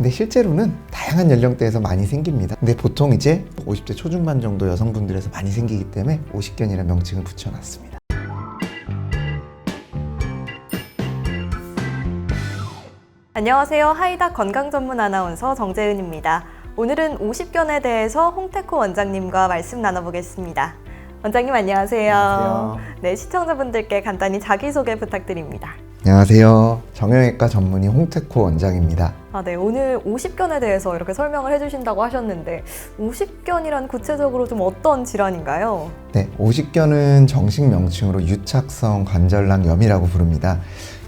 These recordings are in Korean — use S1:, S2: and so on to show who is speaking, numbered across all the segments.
S1: 근데 실제로는 다양한 연령대에서 많이 생깁니다. 근데 보통 이제 50대 초중반 정도 여성분들에서 많이 생기기 때문에 오십견이라는 명칭을 붙여놨습니다.
S2: 안녕하세요. 하이닥 건강전문 아나운서 정재은입니다. 오늘은 오십견에 대해서 홍태코 원장님과 말씀 나눠보겠습니다. 원장님 안녕하세요.
S1: 안녕하세요.
S2: 네, 시청자분들께 간단히 자기소개 부탁드립니다.
S1: 안녕하세요. 정형외과 전문의 홍태코 원장입니다.
S2: 네, 오늘 오십견에 대해서 이렇게 설명을 해주신다고 하셨는데 오십견이란 구체적으로 좀 어떤 질환인가요?
S1: 네, 오십견은 정식 명칭으로 유착성 관절낭염이라고 부릅니다.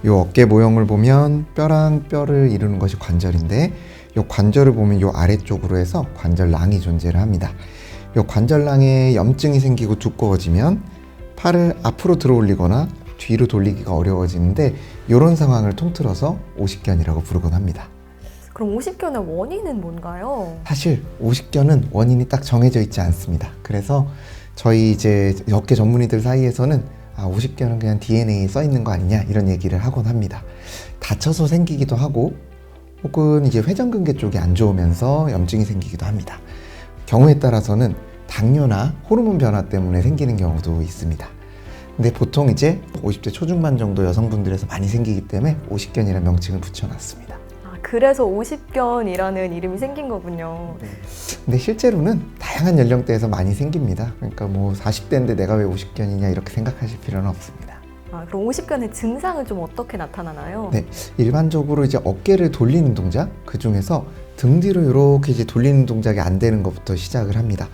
S1: 이 어깨 모형을 보면 뼈랑 뼈를 이루는 것이 관절인데 이 관절을 보면 이 아래쪽으로 해서 관절낭이 존재를 합니다. 이 관절낭에 염증이 생기고 두꺼워지면 팔을 앞으로 들어 올리거나 뒤로 돌리기가 어려워지는데 이런 상황을 통틀어서 오십견이라고 부르곤 합니다.
S2: 그럼 오십견의 원인은 뭔가요?
S1: 사실 오십견은 원인이 딱 정해져 있지 않습니다. 그래서 저희 이제 어깨 전문의들 사이에서는 오십견은 그냥 DNA에 써 있는 거 아니냐 이런 얘기를 하곤 합니다. 다쳐서 생기기도 하고 혹은 이제 회전근개 쪽이 안 좋으면서 염증이 생기기도 합니다. 경우에 따라서는 당뇨나 호르몬 변화 때문에 생기는 경우도 있습니다. 근데 보통 이제 50대 초중반 정도 여성분들에서 많이 생기기 때문에 오십견이라는 명칭을 붙여놨습니다.
S2: 그래서 오십견이라는 이름이 생긴 거군요.
S1: 근데 실제로는 다양한 연령대에서 많이 생깁니다. 그러니까 뭐 40대인데 내가 왜 오십견이냐 이렇게 생각하실 필요는 없습니다.
S2: 그럼 오십견의 증상은 좀 어떻게 나타나나요?
S1: 네, 일반적으로 이제 어깨를 돌리는 동작, 그 중에서 등 뒤로 이렇게 이제 돌리는 동작이 안 되는 것부터 시작을 합니다.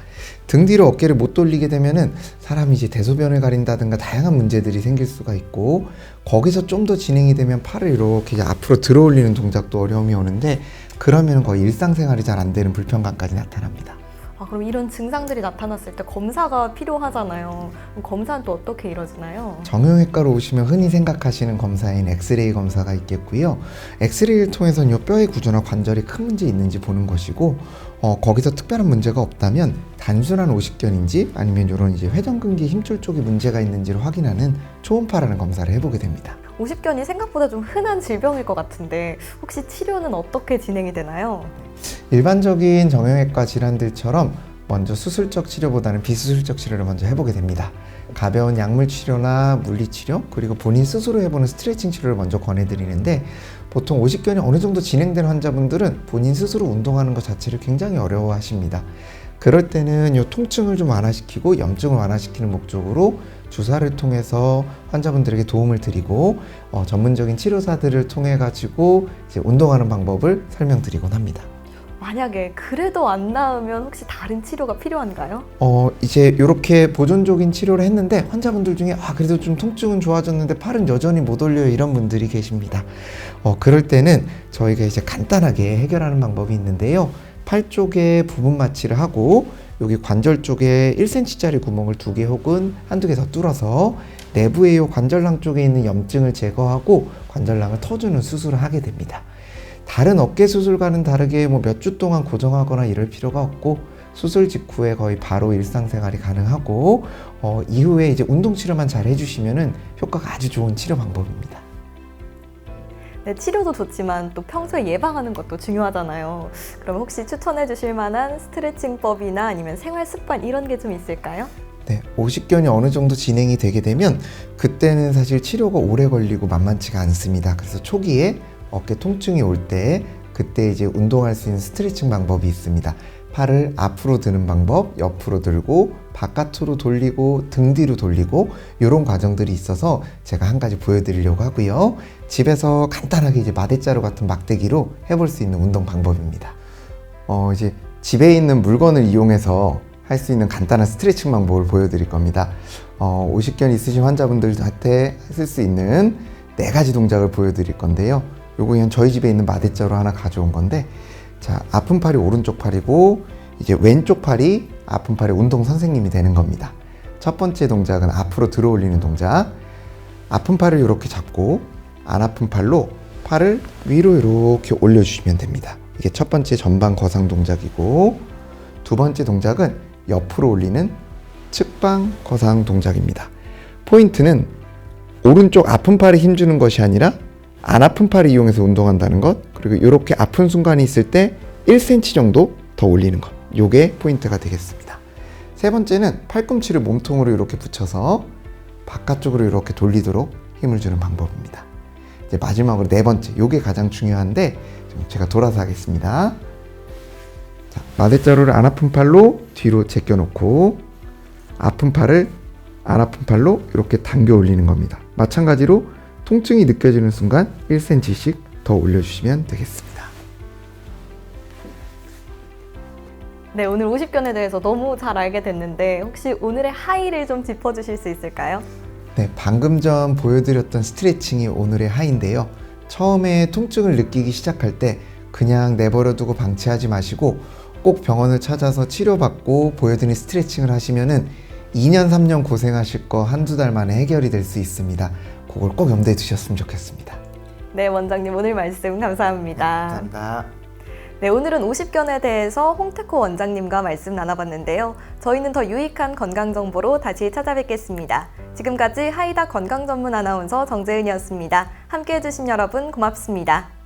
S1: 등 뒤로 어깨를 못 돌리게 되면은 사람이 이제 대소변을 가린다든가 다양한 문제들이 생길 수가 있고, 거기서 좀 더 진행이 되면 팔을 이렇게 이제 앞으로 들어 올리는 동작도 어려움이 오는데, 그러면 거의 일상생활이 잘 안 되는 불편감까지 나타납니다.
S2: 그럼 이런 증상들이 나타났을 때 검사가 필요하잖아요. 그럼 검사는 또 어떻게 이루어지나요?
S1: 정형외과로 오시면 흔히 생각하시는 검사인 엑스레이 검사가 있겠고요. 엑스레이를 통해서는 이 뼈의 구조나 관절이 큰 문제 있는지 보는 것이고, 거기서 특별한 문제가 없다면 단순한 오십견인지 아니면 이런 이제 회전근개 힘줄 쪽에 문제가 있는지를 확인하는 초음파라는 검사를 해보게 됩니다.
S2: 오십견이 생각보다 좀 흔한 질병일 것 같은데 혹시 치료는 어떻게 진행이 되나요?
S1: 일반적인 정형외과 질환들처럼 먼저 수술적 치료보다는 비수술적 치료를 먼저 해보게 됩니다. 가벼운 약물 치료나 물리 치료, 그리고 본인 스스로 해보는 스트레칭 치료를 먼저 권해드리는데, 보통 오십견이 어느 정도 진행된 환자분들은 본인 스스로 운동하는 것 자체를 굉장히 어려워하십니다. 그럴 때는 이 통증을 좀 완화시키고 염증을 완화시키는 목적으로 주사를 통해서 환자분들에게 도움을 드리고, 전문적인 치료사들을 통해 가지고 이제 운동하는 방법을 설명드리곤 합니다.
S2: 만약에 그래도 안 나으면 혹시 다른 치료가 필요한가요?
S1: 이제 이렇게 보존적인 치료를 했는데 환자분들 중에 그래도 좀 통증은 좋아졌는데 팔은 여전히 못 올려요 이런 분들이 계십니다. 그럴 때는 저희가 이제 간단하게 해결하는 방법이 있는데요. 팔 쪽에 부분 마취를 하고 여기 관절 쪽에 1cm짜리 구멍을 2개 혹은 한두 개 더 뚫어서 내부의 이 관절낭 쪽에 있는 염증을 제거하고 관절낭을 터주는 수술을 하게 됩니다. 다른 어깨 수술과는 다르게 몇 주 동안 고정하거나 이럴 필요가 없고, 수술 직후에 거의 바로 일상생활이 가능하고, 이후에 이제 운동 치료만 잘 해주시면은 효과가 아주 좋은 치료 방법입니다.
S2: 네, 치료도 좋지만 또 평소에 예방하는 것도 중요하잖아요. 그럼 혹시 추천해 주실 만한 스트레칭법이나 아니면 생활 습관 이런 게 좀 있을까요?
S1: 네, 오십견이 어느 정도 진행이 되게 되면 그때는 사실 치료가 오래 걸리고 만만치가 않습니다. 그래서 초기에 어깨 통증이 올 때 그때 이제 운동할 수 있는 스트레칭 방법이 있습니다. 팔을 앞으로 드는 방법, 옆으로 들고 바깥으로 돌리고 등 뒤로 돌리고 이런 과정들이 있어서 제가 한 가지 보여드리려고 하고요. 집에서 간단하게 이제 마대자루 같은 막대기로 해볼 수 있는 운동 방법입니다. 이제 집에 있는 물건을 이용해서 할 수 있는 간단한 스트레칭 방법을 보여드릴 겁니다. 오십견 있으신 환자분들한테 쓸 수 있는 4가지 동작을 보여드릴 건데요. 요거 그냥 저희 집에 있는 마대자루 하나 가져온 건데, 자, 아픈 팔이 오른쪽 팔이고 이제 왼쪽 팔이 아픈 팔의 운동 선생님이 되는 겁니다. 첫 번째 동작은 앞으로 들어 올리는 동작. 아픈 팔을 이렇게 잡고 안 아픈 팔로 팔을 위로 이렇게 올려주시면 됩니다. 이게 첫 번째 전방 거상 동작이고, 두 번째 동작은 옆으로 올리는 측방 거상 동작입니다. 포인트는 오른쪽 아픈 팔에 힘주는 것이 아니라 안 아픈 팔을 이용해서 운동한다는 것, 그리고 그리고 이렇게 아픈 순간이 있을 때 1cm 정도 더 올리는 것. 요게 포인트가 되겠습니다. 세 번째는 팔꿈치를 몸통으로 이렇게 붙여서 바깥쪽으로 이렇게 돌리도록 힘을 주는 방법입니다. 이제 마지막으로 네 번째, 요게 가장 중요한데 좀 제가 돌아서 하겠습니다. 자, 마대자루를 안 아픈 팔로 뒤로 제껴놓고 아픈 팔을 안 아픈 팔로 이렇게 당겨 올리는 겁니다. 마찬가지로 통증이 느껴지는 순간 1cm씩 더 올려주시면 되겠습니다.
S2: 네, 오늘 50견에 대해서 너무 잘 알게 됐는데 혹시 오늘의 하이를 좀 짚어주실 수 있을까요?
S1: 네, 방금 전 보여드렸던 스트레칭이 오늘의 하이인데요. 처음에 통증을 느끼기 시작할 때 그냥 내버려두고 방치하지 마시고 꼭 병원을 찾아서 치료받고 보여드린 스트레칭을 하시면은 2년, 3년 고생하실 거 한두 달 만에 해결이 될 수 있습니다. 그걸 꼭 염두에 두셨으면 좋겠습니다.
S2: 네, 원장님 오늘 말씀 감사합니다.
S1: 감사합니다.
S2: 네, 오늘은 50견에 대해서 홍태코 원장님과 말씀 나눠봤는데요. 저희는 더 유익한 건강 정보로 다시 찾아뵙겠습니다. 지금까지 하이다 건강 전문 아나운서 정재은이었습니다. 함께해 주신 여러분 고맙습니다.